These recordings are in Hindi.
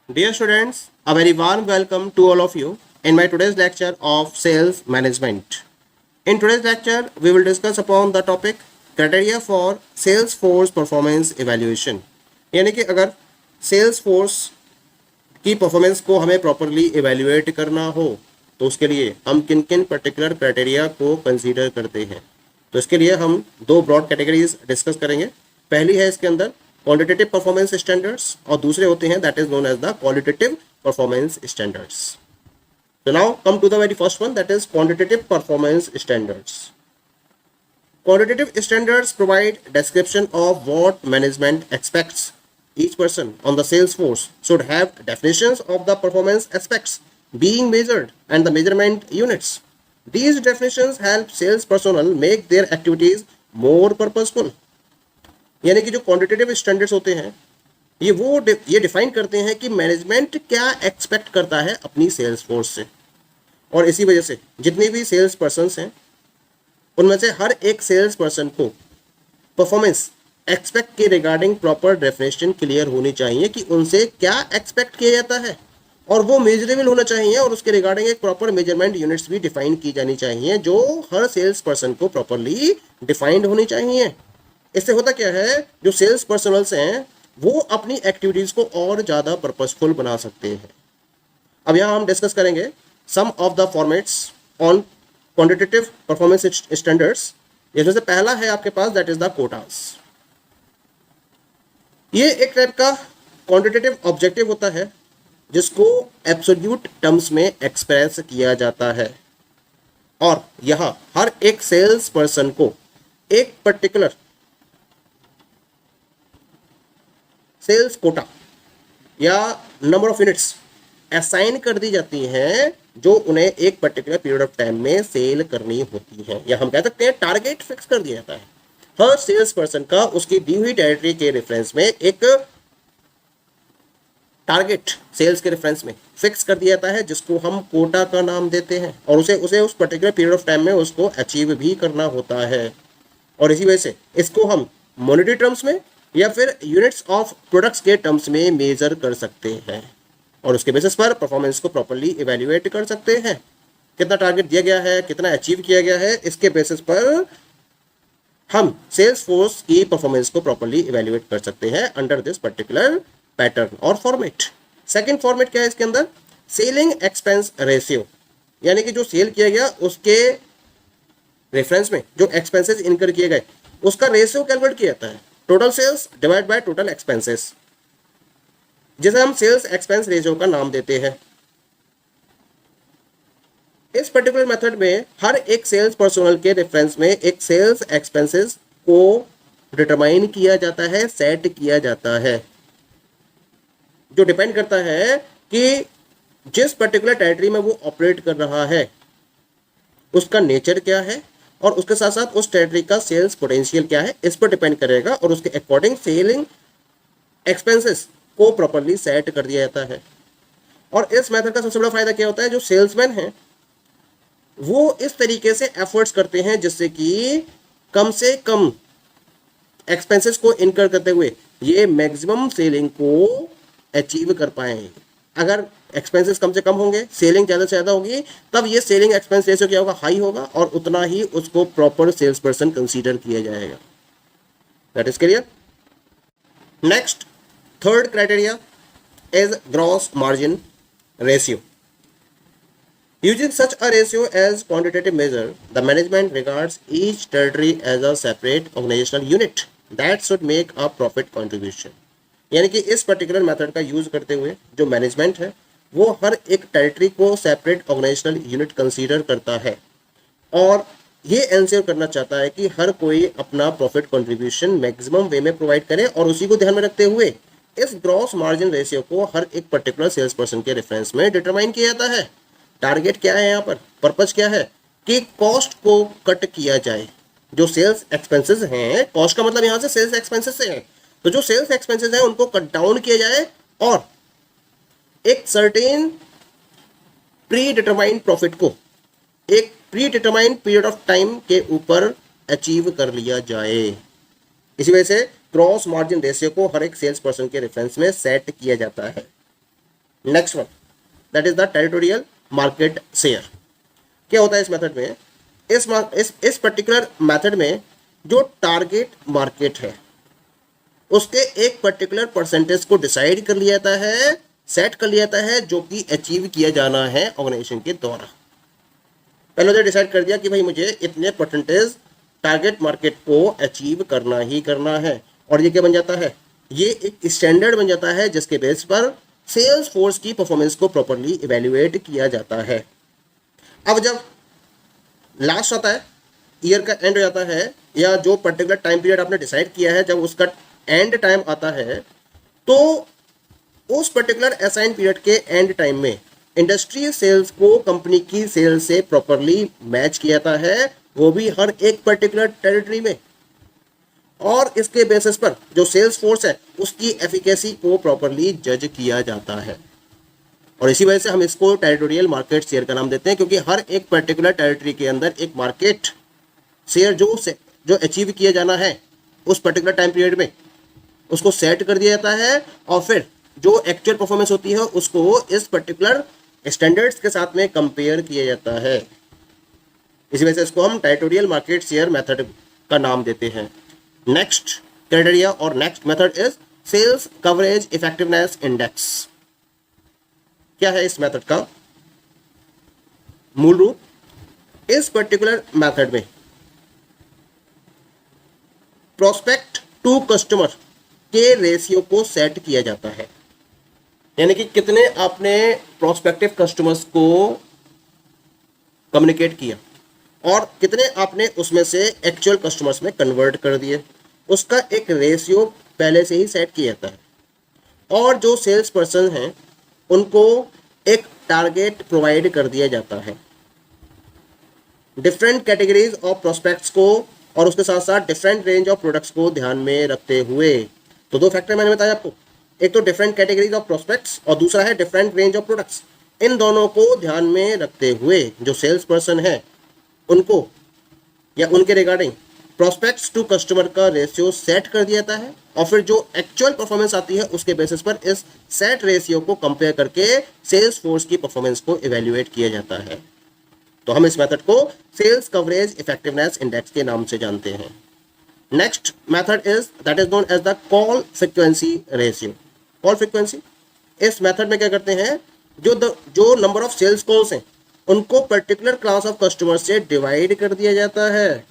Dear students, a very warm welcome to all of you in my today's lecture of sales management. In today's lecture, we will discuss upon the topic criteria for sales force performance evaluation. यानी कि अगर सेल्स फोर्स की परफॉर्मेंस को हमें प्रॉपरली इवेल्युएट करना हो तो उसके लिए हम किन किन पर्टिकुलर क्राइटेरिया को कंसीडर करते हैं। तो इसके लिए हम दो ब्रॉड कैटेगरीज डिस्कस करेंगे। पहली है इसके अंदर क्वांटिटेटिव परफॉर्मेंस स्टैंडर्ड्स और दूसरे होते हैं that is known as the qualitative performance standards. So now come to the very first one, that is quantitative performance standards. Quantitative standards provide description of what management expects each person on the sales force should have definitions of the performance aspects being measured and the measurement units. These definitions help sales personnel make their activities more purposeful. यानी कि जो क्वांटिटेटिव स्टैंडर्ड्स होते हैं ये डिफाइन करते हैं कि मैनेजमेंट क्या एक्सपेक्ट करता है अपनी सेल्स फोर्स से, और इसी वजह से जितने भी सेल्स पर्सन्स हैं उनमें से हर एक सेल्स पर्सन को परफॉर्मेंस एक्सपेक्ट के रिगार्डिंग प्रॉपर डेफिनेशन क्लियर होनी चाहिए कि उनसे क्या एक्सपेक्ट किया जाता है, और वो मेजरेबल होना चाहिए, और उसके रिगार्डिंग एक प्रॉपर मेजरमेंट यूनिट्स भी डिफाइन की जानी चाहिए जो हर सेल्स पर्सन को प्रॉपरली डिफाइंड होनी चाहिए। इससे होता क्या है, जो सेल्स पर्सनल्स हैं वो अपनी एक्टिविटीज को और ज़्यादा पर्पसफुल बना सकते हैं। अब यहाँ हम डिस्कस करेंगे some of the formats on quantitative performance standards. इसमें से पहला है आपके पास दैट इज द कोटास। ये एक टाइप का क्वांटिटेटिव ऑब्जेक्टिव होता है जिसको एब्सोल्यूट टर्म्स में एक्सप्रेस किया जाता है, और यहाँ हर एक सेल्स पर्सन को एक पर्टिकुलर सेल्स कोटा या नंबर ऑफ यूनिट्स असाइन कर दी जाती हैं जो उन्हें एक पर्टिकुलर पीरियड ऑफ टाइम में सेल करनी होती है, या हम कह सकते हैं टारगेट फिक्स कर दिया जाता है। हर सेल्स पर्सन का उसकी दी हुई टेरिटरी के रेफरेंस में एक टारगेट सेल्स के रेफरेंस में फिक्स कर दिया जाता है जिसको हम कोटा का नाम देते हैं, और उसे उस पर्टिकुलर पीरियड ऑफ टाइम में उसको अचीव भी करना होता है। और इसी वजह से इसको हम मॉनेटरी टर्म्स में या फिर यूनिट्स ऑफ प्रोडक्ट्स के टर्म्स में मेजर कर सकते हैं, और उसके बेसिस पर परफॉर्मेंस को प्रॉपर्ली इवेल्युएट कर सकते हैं। कितना टारगेट दिया गया है, कितना अचीव किया गया है, इसके बेसिस पर हम सेल्स फोर्स की परफॉर्मेंस को प्रॉपर्ली इवेल्युएट कर सकते हैं अंडर दिस पर्टिकुलर पैटर्न और फॉर्मेट। सेकंड फॉर्मेट क्या है इसके अंदर, सेलिंग एक्सपेंस रेशियो, यानी कि जो सेल किया गया उसके रेफरेंस में जो एक्सपेंसेस इनकर किए गए उसका रेशियो कैलकुलेट किया जाता है, total sales divide by total expenses, जिसे हम सेल्स एक्सपेंस रेशियो का नाम देते हैं। इस पर्टिकुलर मेथड में हर एक सेल्स पर्सनल के रेफरेंस में एक सेल्स एक्सपेंसेस को डिटरमाइन किया जाता है, सेट किया जाता है, जो डिपेंड करता है कि जिस पर्टिकुलर टेरिटरी में वो ऑपरेट कर रहा है उसका नेचर क्या है, और उसके साथ साथ उस टेरिटरी का सेल्स पोटेंशियल क्या है, इस पर डिपेंड करेगा, और उसके अकॉर्डिंग सेलिंग एक्सपेंसेस को प्रॉपर्ली सेट कर दिया जाता है। और इस मेथड का सबसे बड़ा फायदा क्या होता है, जो सेल्समैन हैं वो इस तरीके से एफर्ट्स करते हैं जिससे कि कम से कम एक्सपेंसेस को इनकर करते हुए ये मैक्सिमम सेलिंग को अचीव कर पाए। अगर एक्सपेंसेस कम से कम होंगे, सेलिंग ज़्यादा से ज़्यादा होगी, तब ये सेलिंग एक्सपेंस रेशियो क्या होगा, हाई होगा, और उतना ही उसको प्रॉपर सेल्स पर्सन कंसीडर किया जाएगा। That is clear. Next third criteria is gross margin ratio. Using such a ratio as quantitative measure, the management regards each territory as a separate organizational unit that should make a profit contribution. यानी कि इस पर्टिकुलर मेथड का यूज करते हुए जो मैनेजमेंट है वो हर एक टेरिटरी को सेपरेट ऑर्गेनाइजेशनल यूनिट कंसीडर करता है, और ये एंश्योर करना चाहता है कि हर कोई अपना प्रॉफिट कंट्रीब्यूशन मैक्सिमम वे में प्रोवाइड करे, और उसी को ध्यान में रखते हुए इस ग्रॉस मार्जिन रेशियो को हर एक पर्टिकुलर सेल्स पर्सन के रेफरेंस में डिटरमाइन किया जाता है। टारगेट क्या है यहाँ पर, पर्पस क्या है कि कॉस्ट को कट किया जाए। जो सेल्स एक्सपेंसेस हैं, कॉस्ट का मतलब यहाँ से सेल्स एक्सपेंसेस से है, तो जो सेल्स एक्सपेंसेस हैं उनको कट डाउन किया जाए और एक सर्टेन प्री डिटरमाइंड प्रॉफिट को एक pre determined period of time के ऊपर अचीव कर लिया जाए। इसी वजह से क्रॉस मार्जिन रेशियो को हर एक सेल्स पर्सन के रेफरेंस में सेट किया जाता है। Next one, that is the territorial market share. क्या होता है इस मेथड में? इस पर्टिकुलर मेथड में जो टारगेट मार्केट है उसके एक पर्टिकुलर परसेंटेज को डिसाइड कर लिया जाता है, सेट कर लिया जाता है, जो कि अचीव किया जाना है ऑर्गेनाइजेशन के द्वारा। पहले तो डिसाइड कर दिया कि भाई मुझे इतने परसेंटेज टारगेट मार्केट को अचीव करना ही करना है, और ये क्या बन जाता है? ये एक स्टैंडर्ड बन जाता है जिसके बेस पर सेल्स फोर्स की परफॉर्मेंस को प्रॉपरली इवेल्युएट किया जाता है। अब जब लास्ट आता है, ईयर का एंड हो जाता है, या जो पर्टिकुलर टाइम पीरियड आपने डिसाइड किया है, जब उसका एंड टाइम आता है, तो उस पर्टिकुलर असाइन पीरियड के एंड टाइम में इंडस्ट्री सेल्स को कंपनी की सेल्स से प्रॉपरली मैच किया जाता है, वो भी हर एक पर्टिकुलर टेरिटरी में, और इसके बेसिस पर जो सेल्स फोर्स है उसकी एफिकेसी को प्रॉपरली जज किया जाता है। और इसी वजह से हम इसको टेरिटोरियल मार्केट शेयर का नाम देते हैं, क्योंकि हर एक पर्टिकुलर टेरिटरी के अंदर एक मार्केट शेयर जो अचीव किया जाना है उस पर्टिकुलर टाइम पीरियड में, उसको सेट कर दिया जाता है, और फिर जो एक्चुअल परफॉर्मेंस होती है उसको इस पर्टिकुलर स्टैंडर्ड्स के साथ में कंपेयर किया जाता है। इसी वजह से इसको हम टेरिटोरियल मार्केट शेयर मेथड का नाम देते हैं। नेक्स्ट क्राइटेरिया और next method is sales coverage effectiveness index. क्या है इस मेथड का मूल रूप? इस पर्टिकुलर मेथड में प्रोस्पेक्ट टू कस्टमर के रेशियो को सेट किया जाता है, यानी कि कितने आपने प्रोस्पेक्टिव कस्टमर्स को कम्युनिकेट किया और कितने आपने उसमें से एक्चुअल कस्टमर्स में कन्वर्ट कर दिए, उसका एक रेशियो पहले से ही सेट किया जाता है। और जो सेल्स पर्सन हैं उनको एक टारगेट प्रोवाइड कर दिया जाता है डिफरेंट कैटेगरीज ऑफ प्रोस्पेक्ट्स को, और उसके साथ साथ डिफरेंट रेंज ऑफ प्रोडक्ट्स को ध्यान में रखते हुए। तो दो फैक्टर मैंने बताया आपको, एक तो डिफरेंट कैटेगरीज ऑफ प्रोस्पेक्ट्स और दूसरा है डिफरेंट रेंज ऑफ प्रोडक्ट्स। इन दोनों को ध्यान में रखते हुए जो सेल्स पर्सन है उनको या उनके रिगार्डिंग प्रोस्पेक्ट्स टू कस्टमर का रेशियो सेट कर दिया जाता है, और फिर जो एक्चुअल परफॉर्मेंस आती है उसके बेसिस पर इस सेट रेशियो को कंपेयर करके सेल्स फोर्स की परफॉर्मेंस को इवेल्युएट किया जाता है। तो हम इस मेथड को सेल्स कवरेज इफेक्टिवनेस इंडेक्स के नाम से जानते हैं। Next method is that is known as the call frequency ratio. Call frequency, इस मेथड में क्या करते हैं, जो नंबर ऑफ सेल्स कॉल्स हैं उनको पर्टिकुलर क्लास ऑफ कस्टमर से डिवाइड कर दिया जाता है,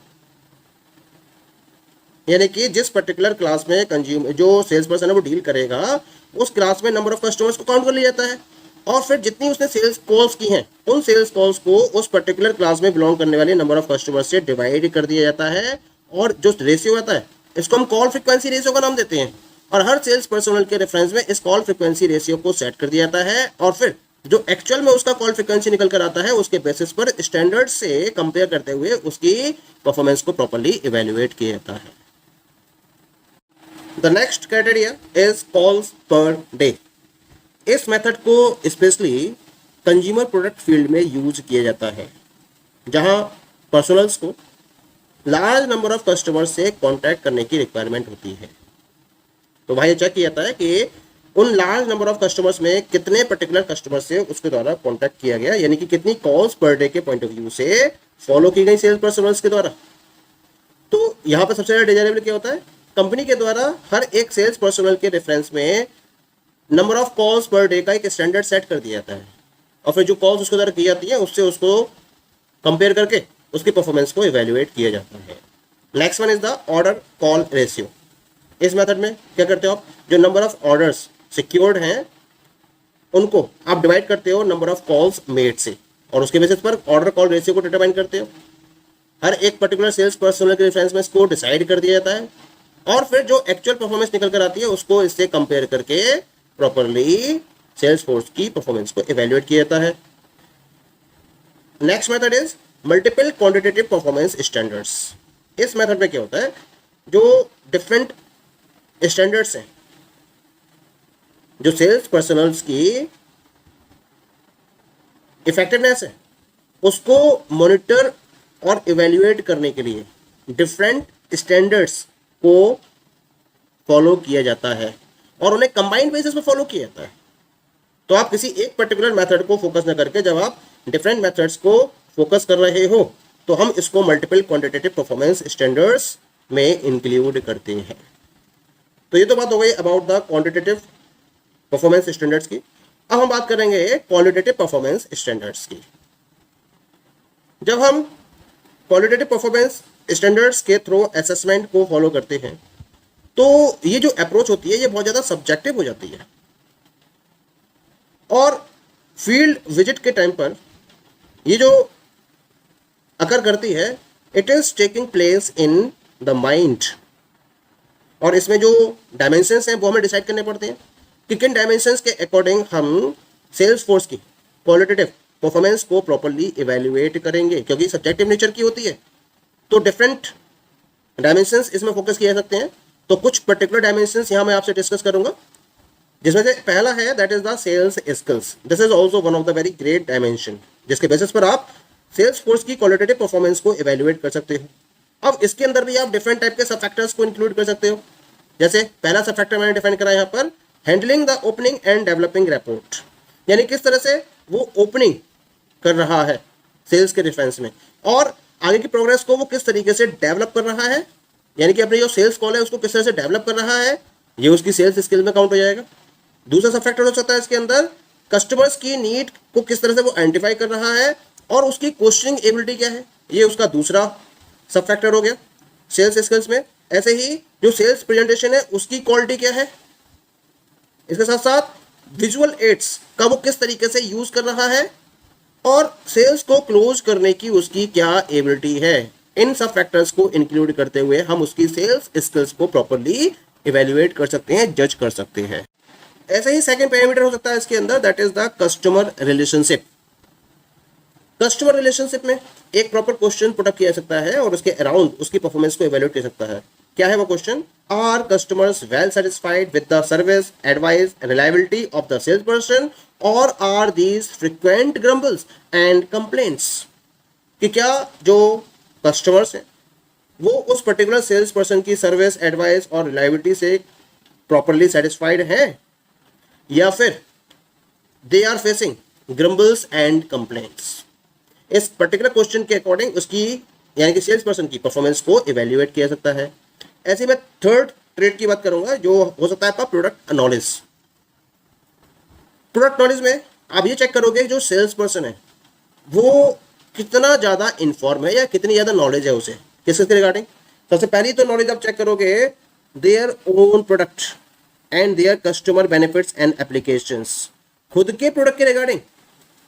यानी कि जिस पर्टिकुलर क्लास में कंज्यूमर जो सेल्स पर्सन है वो डील करेगा उस क्लास में नंबर ऑफ कस्टमर्स को काउंट कर लिया जाता है, और फिर जितनी उसने सेल्स कॉल्स की हैं उन सेल्स कॉल्स को उस पर्टिकुलर क्लास में बिलोंग करने वाले नंबर ऑफ कस्टमर्स से डिवाइड कर दिया जाता है, और जो रेशियो आता है इसको हम कॉल फ्रीक्वेंसी रेशियो का नाम देते हैं। और हर सेल्स पर्सनल के रेफरेंस में इस कॉल फ्रीक्वेंसी रेशियो को सेट कर दिया जाता है, और फिर जो एक्चुअल में उसका कॉल फ्रीक्वेंसी निकल कर आता है उसके बेसिस पर स्टैंडर्ड से कंपेयर करते हुए उसकी परफॉर्मेंस को प्रॉपर्ली इवेल्युएट किया जाता है। The next criteria is calls per day. इस मेथड को स्पेशली कंज्यूमर प्रोडक्ट फील्ड में यूज किया जाता है, जहां पर्सनल्स को लार्ज नंबर ऑफ कस्टमर्स से कांटेक्ट करने की रिक्वायरमेंट होती है। तो वहाँ ये चेक किया जाता है कि उन लार्ज नंबर ऑफ कस्टमर्स में कितने पर्टिकुलर कस्टमर से उसके द्वारा कांटेक्ट किया गया, यानी कि कितनी कॉल्स पर डे के पॉइंट ऑफ व्यू से फॉलो की गई सेल्स पर्सनल्स के द्वारा। तो यहाँ पर सबसे ज़्यादा डिजायरेबल क्या होता है, कंपनी के द्वारा हर एक सेल्स पर्सनल के रेफरेंस में number of calls per day का एक स्टैंडर्ड सेट कर दिया जाता है, और फिर जो कॉल्स उसके द्वारा की जाती है उससे उसको कंपेयर करके उसकी परफॉर्मेंस को इवेल्युएट किया जाता है। Next one is the order call ratio. इस मेथड में क्या करते हो आप, जो नंबर ऑफ ऑर्डर्स सिक्योर्ड हैं उनको आप डिवाइड करते हो नंबर ऑफ कॉल्स मेड से, और उसके बेसिस पर ऑर्डर कॉल रेशियो को डिटरमाइन करते हो। हर एक पर्टिकुलर सेल्स पर्सनल के रेफरेंस में इसको डिसाइड कर दिया जाता है, और फिर जो एक्चुअल परफॉर्मेंस निकल कर आती है उसको इससे कंपेयर करके प्रॉपरली सेल्स फोर्स की परफॉर्मेंस को इवेल्युएट किया जाता है। Next method is multiple quantitative performance standards. इस मेथड में क्या होता है, जो डिफरेंट स्टैंडर्ड्स हैं जो सेल्स पर्सनल्स की इफेक्टिवनेस है उसको मॉनिटर और इवेल्युएट करने के लिए डिफरेंट स्टैंडर्ड्स को फॉलो किया जाता है, और उन्हें कंबाइंड बेसिस पर फॉलो किया जाता है। तो आप किसी एक पर्टिकुलर मेथड को फोकस न करके जब आप डिफरेंट मेथड्स को फोकस कर रहे हो तो हम इसको मल्टीपल क्वांटिटेटिव परफॉर्मेंस स्टैंडर्ड्स में इंक्लूड करते हैं। तो ये तो बात हो गई about the quantitative performance standards की। अब हम बात करेंगे क्वालिटेटिव परफॉर्मेंस स्टैंडर्ड्स की। जब हम क्वालिटेटिव परफॉर्मेंस स्टैंडर्ड्स के थ्रू असेसमेंट को फॉलो करते हैं तो ये जो अप्रोच होती है ये बहुत ज़्यादा सब्जेक्टिव हो जाती है, और फील्ड विजिट के टाइम पर ये जो अकर करती है it is taking place in the mind, और इसमें जो डायमेंशंस हैं वो हमें डिसाइड करने पड़ते हैं कि किन डायमेंशंस के अकॉर्डिंग हम सेल्स फोर्स की क्वालिटेटिव परफॉर्मेंस को प्रॉपर्ली इवेल्युएट करेंगे, क्योंकि सब्जेक्टिव नेचर की होती है। तो डिफरेंट डायमेंशंस इसमें फोकस किए जा सकते हैं। तो कुछ पर्टिकुलर डायमेंशंस यहाँ मैं आपसे डिस्कस करूंगा, जिसमें से पहला है that is the sales skills. This is also one of the very great dimension, जिसके बेसिस पर आप सेल्स फोर्स की क्वालिटेटिव परफॉर्मेंस को इवेल्युएट कर सकते हो। अब इसके अंदर भी आप डिफरेंट टाइप के सब फैक्टर्स को इंक्लूड कर सकते हो। जैसे पहला सब फैक्टर मैंने डिफाइन करा यहाँ पर, handling the opening and developing report, यानी किस तरह से वो ओपनिंग कर रहा है सेल्स के डिफेंस में, और आगे की प्रोग्रेस को वो किस तरीके से डेवलप कर रहा है, यानी कि अपनी जो सेल्स कॉल है उसको किस तरह से डेवलप कर रहा है, ये उसकी सेल्स स्किल में काउंट हो जाएगा। दूसरा सब फैक्टर हो सकता है इसके अंदर, कस्टमर्स की नीड को किस तरह से वो आइडेंटिफाई कर रहा है और उसकी क्वेश्चनिंग एबिलिटी क्या है, ये उसका दूसरा सब फैक्टर हो गया सेल्स स्किल्स में। ऐसे ही जो सेल्स प्रेजेंटेशन है उसकी क्वालिटी क्या है, इसके साथ साथ विजुअल एड्स का वो किस तरीके से यूज कर रहा है, और सेल्स को क्लोज करने की उसकी क्या एबिलिटी है। इन सब फैक्टर्स को इंक्लूड करते हुए हम उसकी सेल्स स्किल्स को प्रॉपर्ली इवेल्युएट कर सकते हैं, जज कर सकते हैं। ऐसे ही सेकंड पैरामीटर हो सकता है इसके अंदर, that is the customer relationship. Customer relationship में एक प्रॉपर क्वेश्चन पुट अप किया जा सकता है और उसके अराउंड उसकी परफॉर्मेंस को इवेल्युएट किया सकता है। क्या है वो question, are customers well satisfied with the service, advice, reliability of the sales person, और are these frequent grumbles and complaints, कि क्या जो कस्टमर्स हैं वो उस पर्टिकुलर सेल्स पर्सन की सर्विस, एडवाइस और रिलायबिलिटी से प्रॉपरली सेटिस्फाइड हैं, या फिर they are facing grumbles and complaints. इस पर्टिकुलर क्वेश्चन के अकॉर्डिंग उसकी यानी कि सेल्स पर्सन की परफॉर्मेंस को इवेल्युएट किया सकता है। ऐसे मैं थर्ड ट्रेड की बात करूंगा जो हो सकता है आपका प्रोडक्ट नॉलेज। प्रोडक्ट नॉलेज में आप ये चेक करोगे जो सेल्स पर्सन है वो कितना ज़्यादा इन्फॉर्म है या कितनी ज़्यादा नॉलेज है उसे किसके रिगार्डिंग। सबसे पहली तो नॉलेज आप चेक करोगे their own product and there customer benefits and applications, खुद के प्रोडक्ट के रिगार्डिंग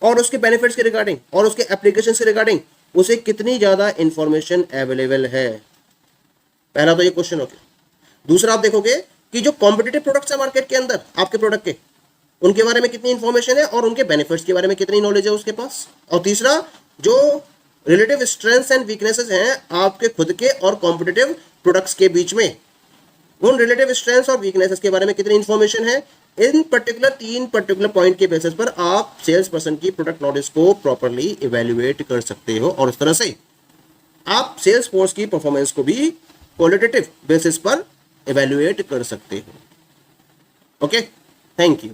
और उसके बेनिफिट्स के रिगार्डिंग और उसके एप्लीकेशंस के रिगार्डिंग उसे कितनी ज़्यादा इंफॉर्मेशन अवेलेबल है। पहला तो ये क्वेश्चन हो गया। दूसरा आप देखोगे कि जो कॉम्पिटिटिव प्रोडक्ट्स है मार्केट के अंदर आपके प्रोडक्ट के, उनके बारे में कितनी इंफॉर्मेशन है और उनके बेनिफिट्स के बारे में कितनी नॉलेज है उसके पास। और तीसरा जो रिलेटिव स्ट्रेंथ्स एंड वीकनेसेस हैं आपके खुद के और कॉम्पिटिटिव प्रोडक्ट्स के बीच में, उन रिलेटिव स्ट्रेंथ्स और वीकनेसेस के बारे में कितनी इंफॉर्मेशन है। इन पर्टिकुलर तीन पर्टिकुलर पॉइंट के बेसिस पर आप सेल्स पर्सन की प्रोडक्ट नॉलेज को प्रॉपर्ली इवेल्युएट कर सकते हो, और उस तरह से आप सेल्स फोर्स की परफॉर्मेंस को भी क्वालिटेटिव बेसिस पर इवेल्युएट कर सकते हो। Okay, thank you.